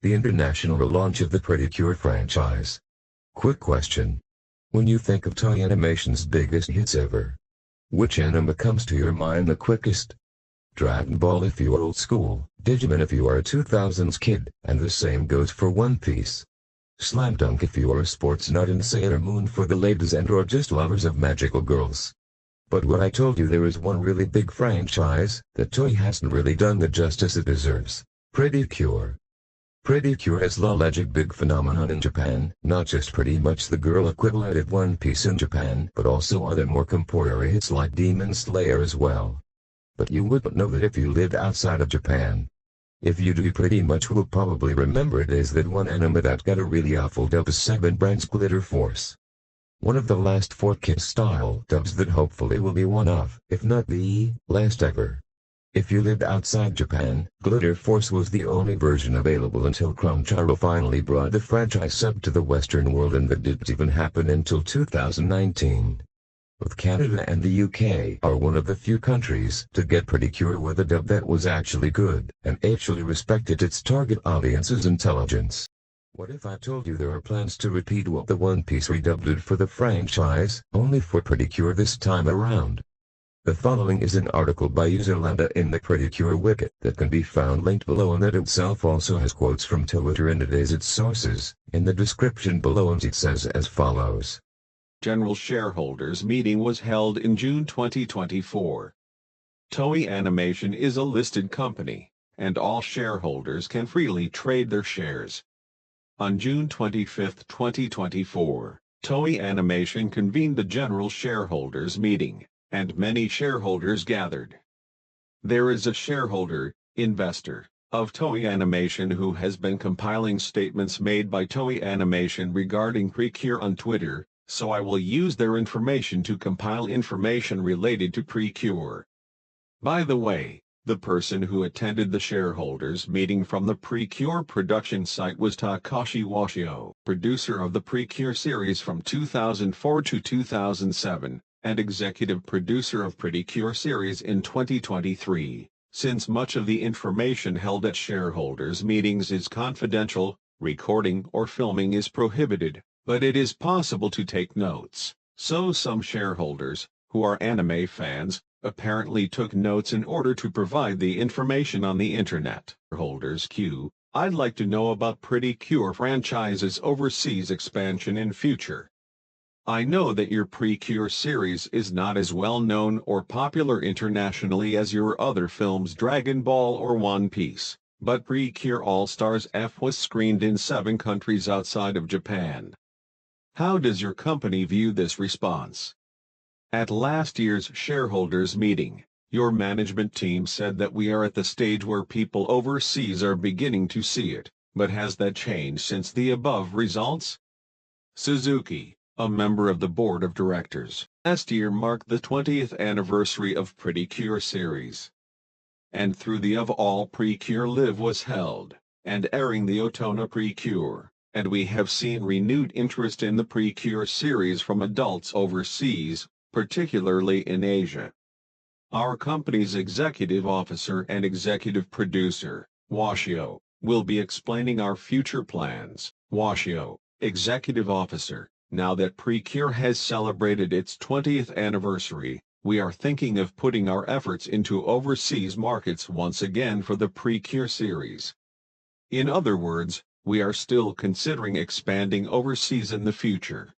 the international relaunch of the PRECURE franchise. Quick question. When you think of Toei Animation's biggest hits ever, which anime comes to your mind the quickest? Dragon Ball if you are old school, Digimon if you are a 2000s kid, and the same goes for One Piece. Slam Dunk if you are a sports nut, and Sailor Moon for the ladies and or just lovers of magical girls. But what I told you, there is one really big franchise that Toei hasn't really done the justice it deserves. PRECURE. PRECURE is the alleged big phenomenon in Japan, not just pretty much the girl equivalent of One Piece in Japan, but also other more contemporary hits like Demon Slayer as well. But you wouldn't know that if you lived outside of Japan. If you do, you pretty much will probably remember it as that one anime that got a really awful dub is 7 Brand's Glitter Force. One of the last 4K style dubs that hopefully will be one of, if not the last ever. If you lived outside Japan, Glitter Force was the only version available until Crunchyroll finally brought the franchise sub to the Western world, and that didn't even happen until 2019. Both Canada and the UK are one of the few countries to get PRECURE with a dub that was actually good, and actually respected its target audience's intelligence. What if I told you there are plans to repeat what the One Piece redub did for the franchise, only for PRECURE this time around? The following is an article by user Lambda in the PRECURE wiki that can be found linked below, and that itself also has quotes from Twitter and it is its sources, in the description below, and it says as follows. General shareholders meeting was held in June 2024. Toei Animation is a listed company, and all shareholders can freely trade their shares. On June 25, 2024, Toei Animation convened the general shareholders meeting, and many shareholders gathered. There is a shareholder, investor, of Toei Animation who has been compiling statements made by Toei Animation regarding PRECURE on Twitter, so I will use their information to compile information related to PRECURE. By the way, the person who attended the shareholders meeting from the PRECURE production site was Takashi Washio, producer of the PRECURE series from 2004 to 2007, and executive producer of PRECURE series in 2023. Since much of the information held at shareholders meetings is confidential, recording or filming is prohibited, but it is possible to take notes, so some shareholders, who are anime fans, apparently took notes in order to provide the information on the internet. Shareholders Q, I'd like to know about PRECURE franchise's overseas expansion in future. I know that your PRECURE series is not as well known or popular internationally as your other films Dragon Ball or One Piece, but PRECURE All-Stars F was screened in 7 countries outside of Japan. How does your company view this response? At last year's shareholders meeting, your management team said that we are at the stage where people overseas are beginning to see it, but has that changed since the above results? Suzuki, a member of the board of directors, last year marked the 20th anniversary of PRECURE series. And through the Of All PRECURE Live was held, and airing the Otona PRECURE, and we have seen renewed interest in the PRECURE series from adults overseas, particularly in Asia. Our company's executive officer and executive producer, Washio, will be explaining our future plans. Washio, executive officer, now that PRECURE has celebrated its 20th anniversary, we are thinking of putting our efforts into overseas markets once again for the PRECURE series. In other words, we are still considering expanding overseas in the future.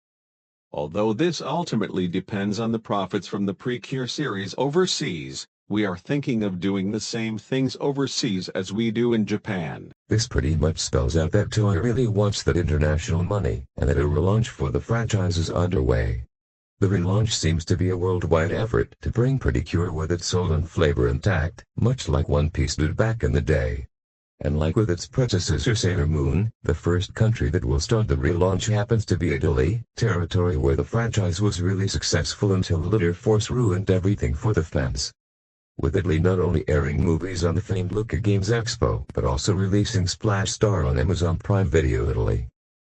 Although this ultimately depends on the profits from the PRECURE series overseas, we are thinking of doing the same things overseas as we do in Japan. This pretty much spells out that Toei really wants that international money, and that a relaunch for the franchise is underway. The relaunch seems to be a worldwide effort to bring PRECURE with its soul and flavor intact, much like One Piece did back in the day. And like with its predecessor Sailor Moon, the first country that will start the relaunch happens to be Italy, territory where the franchise was really successful until Glitter Force ruined everything for the fans. With Italy not only airing movies on the famed Lucca Games Expo, but also releasing Splash Star on Amazon Prime Video Italy.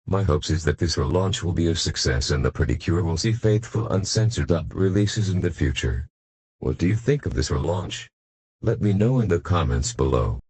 My hopes is that this relaunch will be a success and the PRECURE will see faithful uncensored releases in the future. What do you think of this relaunch? Let me know in the comments below.